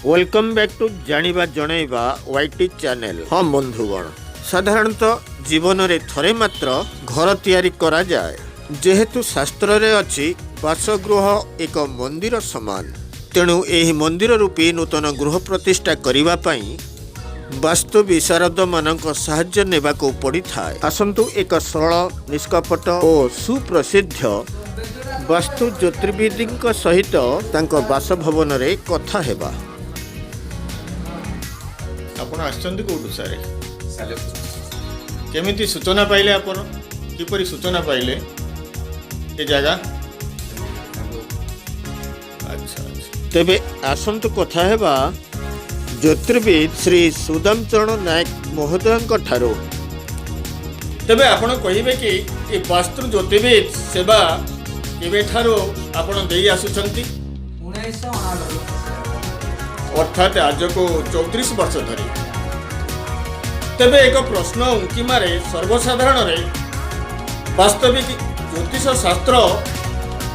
Welcome back to जानिबा जनैबा YT channel. हाँ बंधुगण, साधारणतः जीवन रे थरे मात्र घर तैयारी करा जाए। जेहेतु शास्त्र रे अछि बासगृह एक मंदिर समान, तेणु एही मंदिर रूपी नूतन गृह प्रतिष्ठा करिवा पई वास्तु विशारद मानक साहाय्य नेबाको पड़ी थाए। आसंतु एक सरल निष्कपट और सुप्रसिद्ध वास्तु ज्योतिर्विदींक सहित तांको बासभवन रे कथा हेबा। आपण आछंती कोठु सारे केमिति सूचना पाइले? आपण किपरि सूचना पाइले ए जगह? अच्छा तेबे आसंतु कथा हेबा ज्योतिर्विद श्री सुदाम चरण नायक महोदयଙ୍କ ठारो। तेबे आपण कहिबे कि ए वास्तु ज्योतिर्विद सेवा केबे ठारो आपण देई आसुछंती? 1989 अर्थात आज को 34 वर्ष धरी। तेबे एक प्रश्न उंकी मारे सर्वसाधारण रे वास्तविक ज्योतिष शास्त्र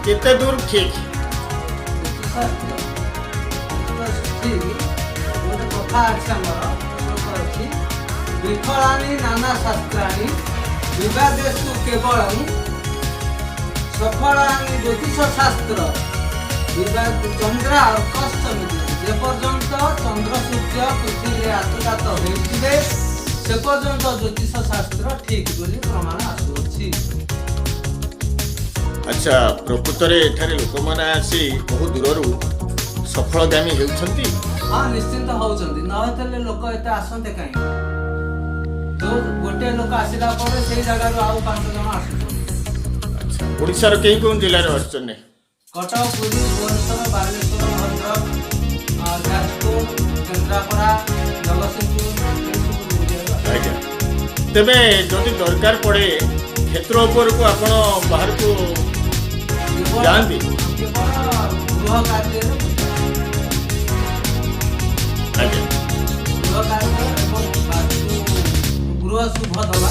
केते दूर ठीक? विफलानि नाना शास्त्राणि विवादेषु केवलं सफलानि ज्योतिष शास्त्र चंद्र अर्कस्तमिति। जे पर्यंत चंद्र सूर्य पृथ्वी आतुकात होइथिबे से पर्यंत ज्योतिष शास्त्र ठीक बोली प्रमाण आसुछि। अच्छा, प्रकृत रे एठारे लोक माने आसी बहुत दूररू सफलगामी हेउछंती? हाँ निश्चिंत होउछंती। न हेतले लोक एते आसंते काई? तो गोटे लोक आसिला परे सेही जगह रो आउ 5 जण आसुछंती। अच्छा, ओडिसा रो केई कोन जिल्ला रे आछन? कटक, पुरी, भुवनेश्वर, बालेश्वर, भद्रक, जाजपुर, केन्द्रापड़ा, जगतसिंहपुर। तेबे जदि दरकार पड़े क्षेत्र उपर को आपण बाहर को जानती? गृह कार्य गृह शुभ दवा।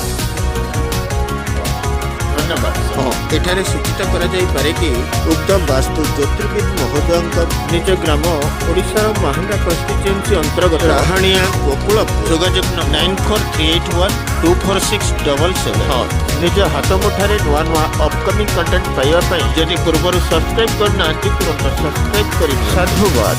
धन्यवाद। हाँ, एठारे सूचित करा जाई पारे कि उक्त वास्तु ज्योतिर्विद महोदय निज ग्राम ओडिशार महांगा कन्स्टिट्युएंसी अंतर्गत राहाणिया गोकुलपुर। जोगाजोग 9438124677। हाँ, निज हाथ मुठारे नुआ नुआ अपकमिंग कंटेंट पाइबा पई जदि पूर्वरु सब्सक्राइब करना तुरंत सब्सक्राइब करिवे। साधुवाद।